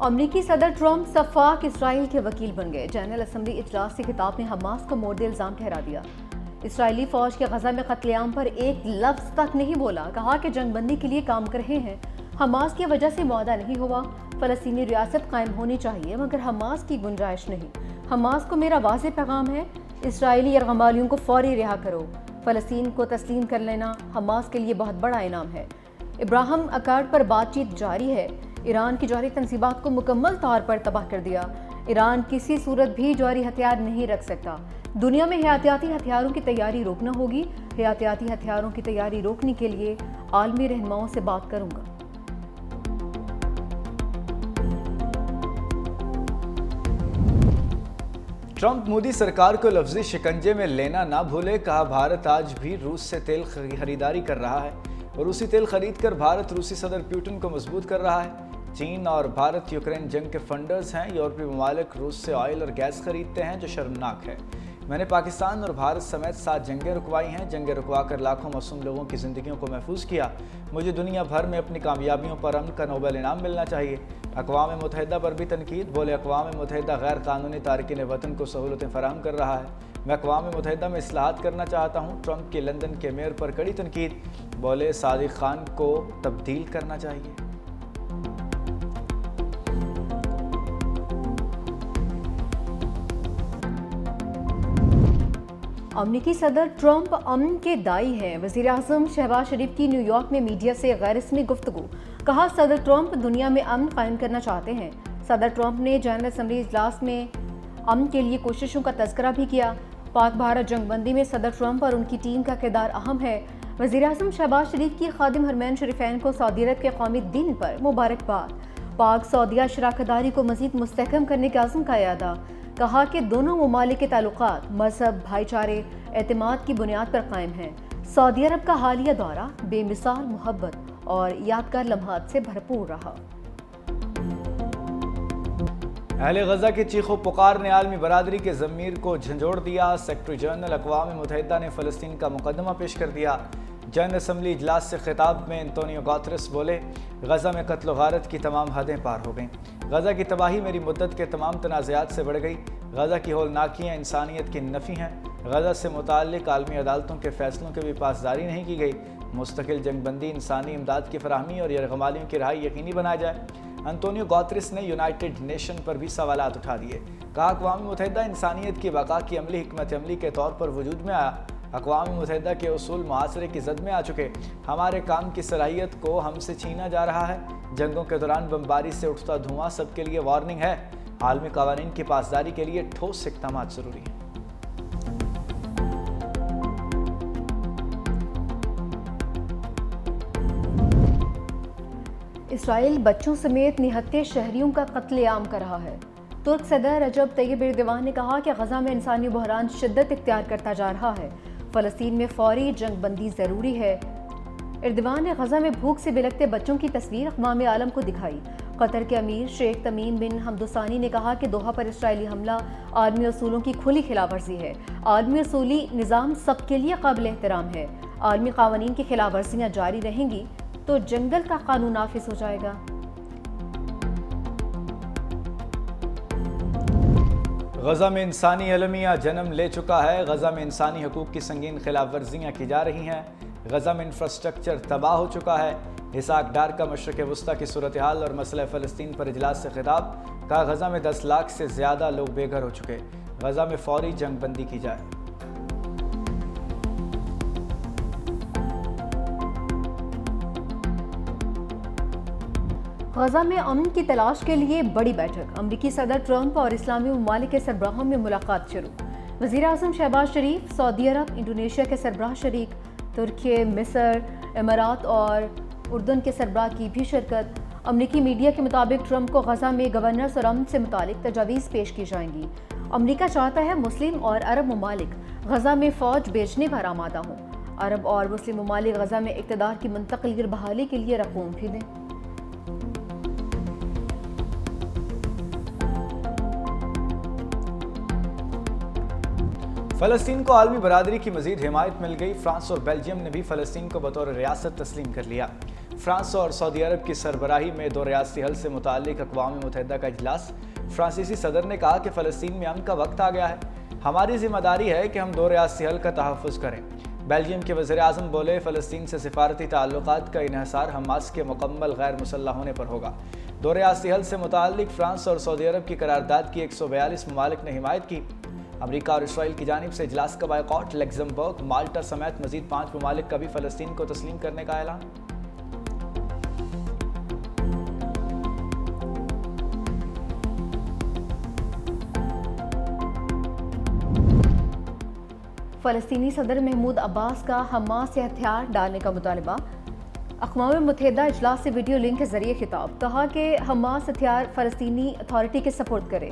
امریکی صدر ٹرمپ شفاق اسرائیل کے وکیل بن گئے۔ جنرل اسمبلی اجلاس سے خطاب میں حماس کو مورد الزام ٹھہرا دیا۔ اسرائیلی فوج کے غزہ میں قتل عام پر ایک لفظ تک نہیں بولا، کہا کہ جنگ بندی کے لیے کام کر رہے ہیں، حماس کی وجہ سے معاہدہ نہیں ہوا، فلسطینی ریاست قائم ہونی چاہیے مگر حماس کی گنجائش نہیں۔ حماس کو میرا واضح پیغام ہے، اسرائیلی یرغمالیوں کو فوری رہا کرو، فلسطین کو تسلیم کر لینا حماس کے لیے بہت بڑا انعام ہے۔ ابراہیم اکارڈ پر بات چیت جاری ہے۔ ایران کی جوہری تنصیبات کو مکمل طور پر تباہ کر دیا۔ ایران کسی صورت بھی جوہری ہتھیار نہیں رکھ سکتا۔ دنیا میں حیاتیاتی ہتھیاروں کی تیاری روکنا ہوگی۔ حیاتیاتی ہتھیاروں کی تیاری روکنے کے لیے عالمی رہنماؤں سے بات کروں گا۔ ٹرمپ مودی سرکار کو لفظی شکنجے میں لینا نہ بھولے، کہا بھارت آج بھی روس سے تیل خریداری کر رہا ہے۔ روسی تیل خرید کر بھارت روسی صدر پیوٹن کو مضبوط کر رہا ہے۔ چین اور بھارت یوکرین جنگ کے فنڈرز ہیں۔ یورپی ممالک روس سے آئل اور گیس خریدتے ہیں جو شرمناک ہے۔ میں نے پاکستان اور بھارت سمیت 7 جنگیں رکوائی ہیں، جنگیں رکوا کر لاکھوں معصوم لوگوں کی زندگیوں کو محفوظ کیا۔ مجھے دنیا بھر میں اپنی کامیابیوں پر امن کا نوبل انعام ملنا چاہیے۔ اقوام متحدہ پر بھی تنقید، بولے اقوام متحدہ غیر قانونی تارکین وطن کو سہولتیں فراہم کر رہا ہے۔ میں اقوام متحدہ میں اصلاحات کرنا چاہتا ہوں۔ ٹرمپ کی لندن کے میئر پر کڑی تنقید، بولے صادق خان کو تبدیل کرنا چاہیے۔ امریکی صدر ٹرمپ امن کے داعی ہیں۔ وزیر اعظم شہباز شریف کی نیو یارک میں میڈیا سے غیر رسمی گفتگو، کہا صدر ٹرمپ دنیا میں امن قائم کرنا چاہتے ہیں۔ صدر ٹرمپ نے جنرل اسمبلی اجلاس میں امن کے لیے کوششوں کا تذکرہ بھی کیا۔ پاک بھارت جنگ بندی میں صدر ٹرمپ اور ان کی ٹیم کا کردار اہم ہے۔ وزیر اعظم شہباز شریف کی خادم حرمین شریفین کو سعودی عرب کے قومی دن پر مبارکباد۔ پاک سعودیہ شراکت داری کو مزید مستحکم کرنے کے عزم کا اعادہ، کہا کہ دونوں ممالک کے تعلقات مذہب، بھائی چارے، اعتماد کی بنیاد پر قائم ہیں۔ سعودی عرب کا حالیہ دورہ بے مثال محبت اور یادگار لمحات سے بھرپور رہا۔ اہل غزہ کی چیخ و پکار نے عالمی برادری کے ضمیر کو جھنجھوڑ دیا۔ سیکرٹری جنرل اقوام متحدہ نے فلسطین کا مقدمہ پیش کر دیا۔ جنرل اسمبلی اجلاس سے خطاب میں انتونیو گوتریس بولے، غزہ میں قتل و غارت کی تمام حدیں پار ہو گئیں۔ غزہ کی تباہی میری مدت کے تمام تنازعات سے بڑھ گئی۔ غزہ کی ہولناکیاں انسانیت کی نفی ہیں۔ غزہ سے متعلق عالمی عدالتوں کے فیصلوں کی بھی پاسداری نہیں کی گئی۔ مستقل جنگ بندی، انسانی امداد کی فراہمی اور یرغمالیوں کی رہائی یقینی بنایا جائے۔ انتونیو گوتریس نے یونائٹڈ نیشن پر بھی سوالات اٹھا دیے، کہا اقوام متحدہ انسانیت کی بقا کی عملی حکمت عملی کے طور پر وجود میں آیا۔ اقوام متحدہ کے اصول معاشرے کی زد میں آ چکے۔ ہمارے کام کی صلاحیت کو ہم سے چھینا جا رہا ہے۔ جنگوں کے دوران بمباری سے اٹھتا دھواں سب کے لیے وارننگ ہے۔ عالمی قوانین کی پاسداری کے لیے ٹھوس اقدامات ضروری ہیں۔ اسرائیل بچوں سمیت نہتے شہریوں کا قتل عام کر رہا ہے۔ ترک صدر رجب طیب ایردوان نے کہا کہ غزہ میں انسانی بحران شدت اختیار کرتا جا رہا ہے، فلسطین میں فوری جنگ بندی ضروری ہے۔ ایردوان نے غزہ میں بھوک سے بلکتے بچوں کی تصویر اقوام عالم کو دکھائی۔ قطر کے امیر شیخ تمیم بن حمد ثانی نے کہا کہ دوحہ پر اسرائیلی حملہ عالمی اصولوں کی کھلی خلاف ورزی ہے۔ عالمی اصولی نظام سب کے لیے قابل احترام ہے۔ عالمی قوانین کی خلاف ورزیاں جاری رہیں گی تو جنگل کا قانون نافذ ہو جائے گا۔ غزہ میں انسانی المیہ جنم لے چکا ہے۔ غزہ میں انسانی حقوق کی سنگین خلاف ورزیاں کی جا رہی ہیں۔ غزہ میں انفراسٹرکچر تباہ ہو چکا ہے۔ اسحاق ڈار کا مشرق وسطیٰ کی صورتحال اور مسئلہ فلسطین پر اجلاس سے خطاب، کہا غزہ میں 10 لاکھ سے زیادہ لوگ بے گھر ہو چکے، غزہ میں فوری جنگ بندی کی جائے۔ غزہ میں امن کی تلاش کے لیے بڑی بیٹھک، امریکی صدر ٹرمپ اور اسلامی ممالک کے سربراہوں میں ملاقات شروع۔ وزیر اعظم شہباز شریف، سعودی عرب، انڈونیشیا کے سربراہ شریک، ترکی، مصر، امارات اور اردن کے سربراہ کی بھی شرکت۔ امریکی میڈیا کے مطابق ٹرمپ کو غزہ میں گورنرز اور امن سے متعلق تجاویز پیش کی جائیں گی۔ امریکہ چاہتا ہے مسلم اور عرب ممالک غزہ میں فوج بھیجنے پر آمادہ ہوں۔ عرب اور مسلم ممالک غزہ میں اقتدار کی منتقلی اور بحالی کے لیے رقوم بھی دیں۔ فلسطین کو عالمی برادری کی مزید حمایت مل گئی۔ فرانس اور بیلجیم نے بھی فلسطین کو بطور ریاست تسلیم کر لیا۔ فرانس اور سعودی عرب کی سربراہی میں دو ریاستی حل سے متعلق اقوام متحدہ کا اجلاس۔ فرانسیسی صدر نے کہا کہ فلسطین میں امن کا وقت آ گیا ہے، ہماری ذمہ داری ہے کہ ہم دو ریاستی حل کا تحفظ کریں۔ بیلجیم کے وزیر اعظم بولے فلسطین سے سفارتی تعلقات کا انحصار حماس کے مکمل غیر مسلح ہونے پر ہوگا۔ دو ریاستی حل سے متعلق فرانس اور سعودی عرب کی قرارداد کی 142 ممالک نے حمایت کی۔ امریکہ اور اسرائیل کی جانب سے اجلاس کا بائیکاٹ، لگزمبرگ، مالٹا سمیت مزید 5 ممالک کا بھی فلسطین کو تسلیم کرنے کا اعلان۔ فلسطینی صدر محمود عباس کا حماس سے ہتھیار ڈالنے کا مطالبہ۔ اقوام متحدہ اجلاس سے ویڈیو لنک کے ذریعے خطاب، کہا کہ حماس ہتھیار فلسطینی اتھارٹی کے سپرد کرے،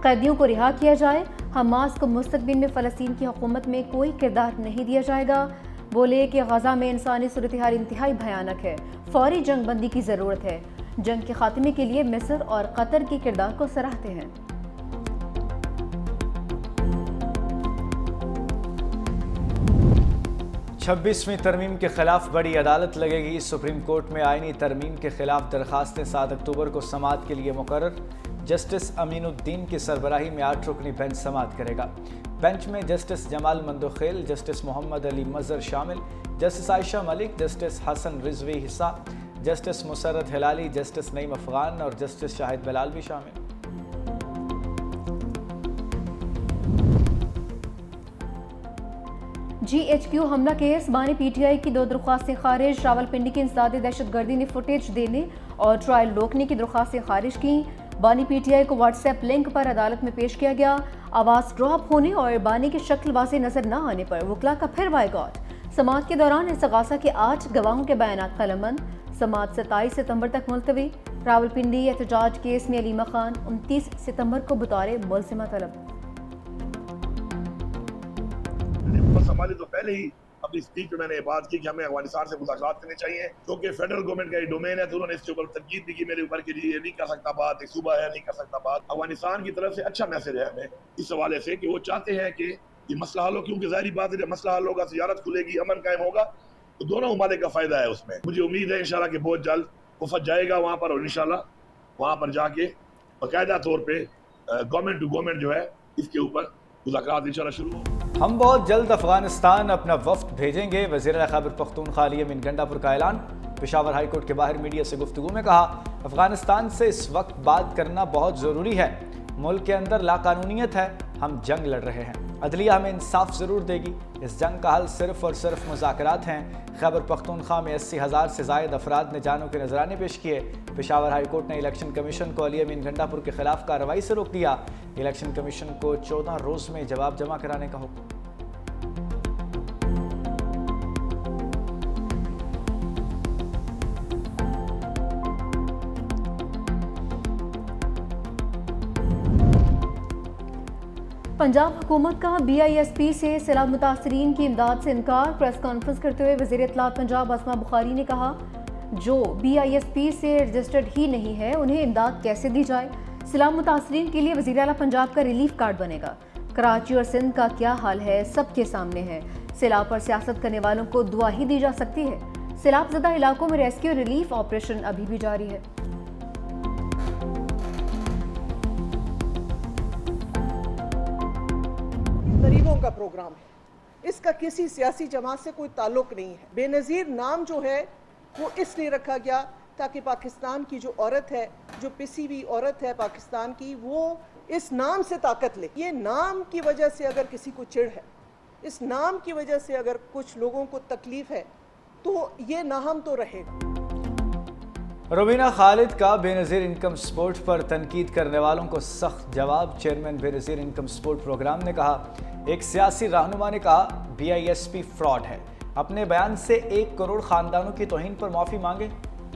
قیدیوں کو رہا کیا جائے، حماس کو مستقبل میں فلسطین کی حکومت میں کوئی کردار نہیں دیا جائے گا۔ بولے کہ غزہ میں انسانی صورتحال انتہائی بھیانک ہے، فوری جنگ بندی کی ضرورت ہے۔ جنگ کے خاتمے کے لیے مصر اور قطر کے کردار کو سراہتے ہیں۔ 26ویں ترمیم کے خلاف بڑی عدالت لگے گی۔ سپریم کورٹ میں آئینی ترمیم کے خلاف درخواستیں 7 اکتوبر کو سماعت کے لیے مقرر۔ جسٹس امین الدین کی سربراہی میں 8 رکنی بینچ سماعت کرے گا۔ بینچ میں جسٹس جمال مندوخیل، جسٹس محمد علی مظہر شامل، جسٹس عائشہ ملک، جسٹس حسن رضوی حصہ، جسٹس مسرت ہلالی، جسٹس نعیم افغان اور جسٹس شاہد بلال بھی شامل۔ جی ایچ کیو حملہ کیس، بانی پی ٹی آئی کی 2 درخواستیں خارج۔ راولپنڈی کے انسداد دہشت گردی نے فوٹیج دینے اور ٹرائل روکنے کی درخواستیں خارج کیں۔ بانی پی ٹی آئی کو واٹس ایپ لنک پر عدالت میں پیش کیا گیا۔ آواز ڈراپ ہونے اور بانی کی شکل واضح نظر نہ آنے پر وکلا کا پھر بائیکاٹ۔ سماعت کے دوران استغاثہ کے 8 گواہوں کے بیانات قلمبند۔ سماعت 27 ستمبر تک ملتوی۔ راولپنڈی احتجاج کیس میں علیمہ خان 29 ستمبر کو بطور ملزمہ طلب۔ ہماری تو پہلے ہی اپنی اسپیچ میں میں نے یہ بات کی کہ ہمیں افغانستان سے مذاکرات کرنے چاہیے، کیونکہ فیڈرل گورنمنٹ کا یہ ڈومین ہے، تو انہوں نے اس کے اوپر تنقید بھی کی میرے اوپر کہ یہ نہیں کر سکتا بات، ایک صوبہ ہے نہیں کر سکتا بات۔ افغانستان کی طرف سے اچھا میسج ہے ہمیں اس حوالے سے کہ وہ چاہتے ہیں کہ یہ مسئلہ حل ہو، کیونکہ ظاہری بات ہے جب مسئلہ حل ہوگا، تجارت کھلے گی، امن قائم ہوگا، تو دونوں ممالک کا فائدہ ہے اس میں۔ مجھے امید ہے انشاءاللہ کہ بہت جلد وفد جائے گا وہاں پر، اور انشاءاللہ وہاں پر جا کے باقاعدہ طور پہ گورنمنٹ ٹو گورنمنٹ جو ہے اس کے اوپر مذاکرات انشاءاللہ شروع ہوں۔ ہم بہت جلد افغانستان اپنا وفد بھیجیں گے، وزیر اعلیٰ خیبر پختونخوا علی امین گنڈا پور کا اعلان۔ پشاور ہائی کورٹ کے باہر میڈیا سے گفتگو میں کہا، افغانستان سے اس وقت بات کرنا بہت ضروری ہے، ملک کے اندر لاقانونیت ہے، ہم جنگ لڑ رہے ہیں، عدلیہ ہمیں انصاف ضرور دے گی، اس جنگ کا حل صرف اور صرف مذاکرات ہیں۔ خیبر پختونخوا میں 80,000 سے زائد افراد نے جانوں کے نذرانے پیش کیے۔ پشاور ہائی کورٹ نے الیکشن کمیشن کو علی امین گنڈا پور کے خلاف کارروائی سے روک دیا۔ الیکشن کمیشن کو 14 روز میں جواب جمع کرانے کا حکم۔ پنجاب حکومت کا بی آئی ایس پی سے سیلاب متاثرین کی امداد سے انکار۔ پریس کانفرنس کرتے ہوئے وزیر اطلاعات پنجاب اسما بخاری نے کہا، جو بی آئی ایس پی سے رجسٹرڈ ہی نہیں ہے انہیں امداد کیسے دی جائے۔ سیلاب متاثرین کے لیے وزیر اعلیٰ پنجاب کا ریلیف کارڈ بنے گا۔ کراچی اور سندھ کا کیا حال ہے سب کے سامنے ہے، سیلاب پر سیاست کرنے والوں کو دعا ہی دی جا سکتی ہے۔ سیلاب زدہ علاقوں میں ریسکیو ریلیف آپریشن ابھی بھی جاری ہے۔ غریبوں کا پروگرام ہے، اس کا کسی سیاسی جماعت سے کوئی تعلق نہیں ہے۔ بے نظیر نام جو ہے وہ اس لیے رکھا گیا تاکہ پاکستان کی جو عورت ہے، جو پسی ہوئی عورت ہے پاکستان کی، وہ اس نام سے طاقت لے۔ یہ نام کی وجہ سے اگر کسی کو چڑ ہے، اس نام کی وجہ سے اگر کچھ لوگوں کو تکلیف ہے، تو یہ ناہم تو رہے گا۔ روبینہ خالد کا بے نظیر انکم سپورٹ پر تنقید کرنے والوں کو سخت جواب۔ چیئرمین بے نظیر انکم سپورٹ پروگرام نے کہا، ایک سیاسی رہنما نے کہا B I S P fraud ہے، اپنے بیان سے 1 کروڑ خاندانوں کی توہین پر معافی مانگے۔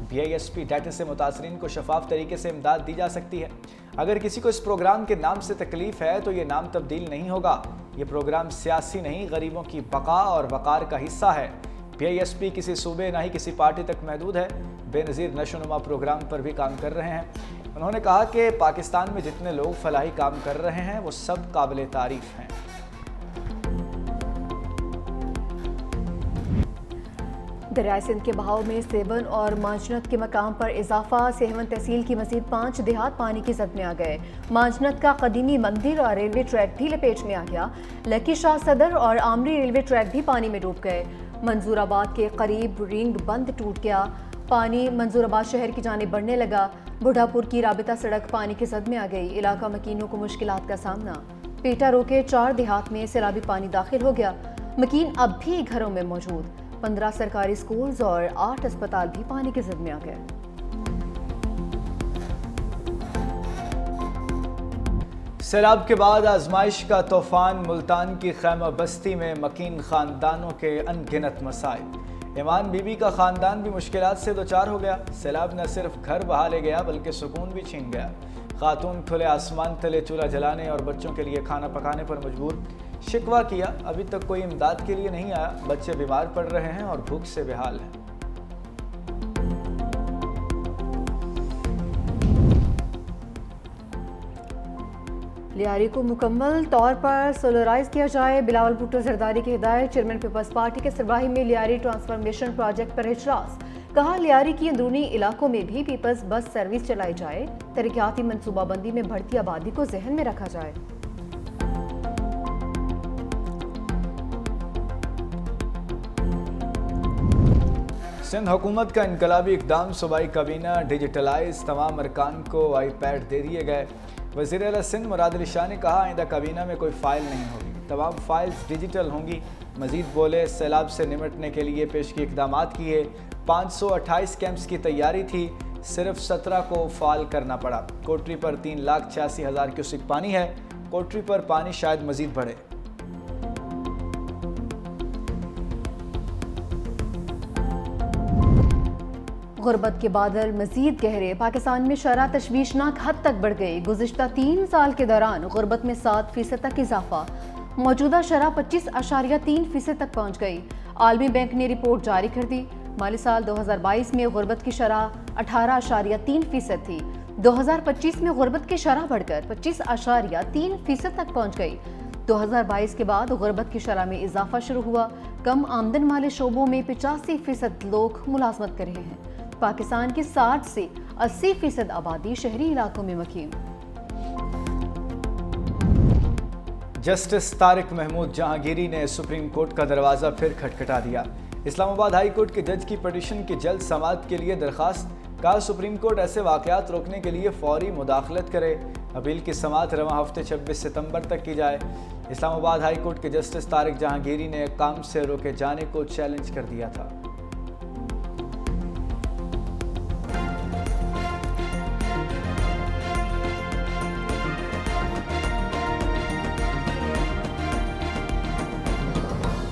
B I S P data سے متاثرین کو شفاف طریقے سے امداد دی جا سکتی ہے۔ اگر کسی کو اس پروگرام کے نام سے تکلیف ہے تو یہ نام تبدیل نہیں ہوگا۔ یہ پروگرام سیاسی نہیں، غریبوں کی بقا اور وقار کا حصہ ہے۔ پی آئی ایس پی کسی صوبے نہ ہی کسی پارٹی تک محدود ہے۔ بے نظیر نشو نما پروگرام پر بھی کام کر رہے ہیں۔ انہوں نے کہا کہ پاکستان میں جتنے لوگ فلاحی کام کر رہے ہیں وہ سب قابل تعریف ہیں۔ دریائے سندھ کے بہاؤ میں سیون اور مانجنت کے مقام پر اضافہ، سیون تحصیل کی مزید 5 دیہات پانی کی زد میں آ گئے۔ مانجنت کا قدیمی مندر اور ریلوے ٹریک بھی لپیٹ میں آ گیا۔ لکی شاہ صدر اور آمری ریلوے ٹریک بھی پانی میں ڈوب گئے۔ منظور آباد کے قریب رنگ بند ٹوٹ گیا، پانی منظور آباد شہر کی جانب بڑھنے لگا۔ بڑھا پور کی رابطہ سڑک پانی کی زد میں آ گئی، علاقہ مکینوں کو مشکلات کا سامنا۔ پیٹا رو کے 4 دیہات میں سیلابی پانی داخل ہو گیا، مکین اب بھی گھروں میں موجود۔ 15 سرکاری سکولز اور 8 اسپتال بھی پانی کی زد میں آ گئے۔ سیلاب کے بعد آزمائش کا طوفان، ملتان کی خیمہ بستی میں مکین خاندانوں کے ان گنت مسائل۔ ایمان بی بی کا خاندان بھی مشکلات سے دوچار ہو گیا۔ سیلاب نہ صرف گھر بہا لے گیا بلکہ سکون بھی چھین گیا۔ خاتون کھلے آسمان تلے چولہا جلانے اور بچوں کے لیے کھانا پکانے پر مجبور۔ شکوہ کیا، ابھی تک کوئی امداد کے لیے نہیں آیا، بچے بیمار پڑ رہے ہیں اور بھوک سے بحال ہیں۔ لیاری کو مکمل طور پر سولرائز کیا جائے، بلاول بھٹو زرداری کی ہدایت۔ چیئرمین پیپلز پارٹی کے سربراہی میں لیاری ٹرانسفارمیشن پروجیکٹ پر اجلاس، کہا لیاری کی اندرونی علاقوں میں بھی پیپلز بس سروس چلائی جائے، ترقیاتی منصوبہ بندی میں بڑھتی آبادی کو ذہن میں رکھا جائے۔ سندھ حکومت کا انقلابی اقدام، صوبائی کابینہ ڈیجیٹلائز، تمام ارکان کو آئی پیڈ دے دیے گئے۔ وزیر اعلیٰ سندھ مراد علی شاہ نے کہا آئندہ کابینہ میں کوئی فائل نہیں ہوگی، تمام فائلز ڈیجیٹل ہوں گی۔ مزید بولے سیلاب سے نمٹنے کے لیے پیشگی اقدامات کیے، 528 کیمپس کی تیاری تھی، صرف 17 کو فعال کرنا پڑا۔ کوٹری پر 3,86,000 کیوسک پانی ہے، کوٹری پر پانی شاید مزید بڑھے۔ غربت کے بادل مزید گہرے، پاکستان میں شرح تشویشناک حد تک بڑھ گئی۔ گزشتہ 3 سال کے دوران غربت میں 7% تک اضافہ، موجودہ شرح 25.3% تک پہنچ گئی۔ عالمی بینک نے رپورٹ جاری کر دی، مالی سال 2022 میں غربت کی شرح 18.3% تھی، 2025 میں غربت کی شرح بڑھ کر 25.3% تک پہنچ گئی۔ 2022 کے بعد غربت کی شرح میں اضافہ شروع ہوا، کم آمدن والے شعبوں میں 85% لوگ ملازمت کر رہے ہیں۔ پاکستان کی 60 سے 80% آبادی شہری علاقوں میں مقیم۔ جسٹس طارق محمود جہانگیری نے سپریم کورٹ کا دروازہ پھر کھٹکھٹا دیا۔ اسلام آباد ہائی کورٹ کے جج کی پٹیشن کی جلد سماعت کے لیے درخواست، کہا سپریم کورٹ ایسے واقعات روکنے کے لیے فوری مداخلت کرے، اپیل کی سماعت رواں ہفتے 26 ستمبر تک کی جائے۔ اسلام آباد ہائی کورٹ کے جسٹس طارق جہانگیری نے کام سے روکے جانے کو چیلنج کر دیا تھا۔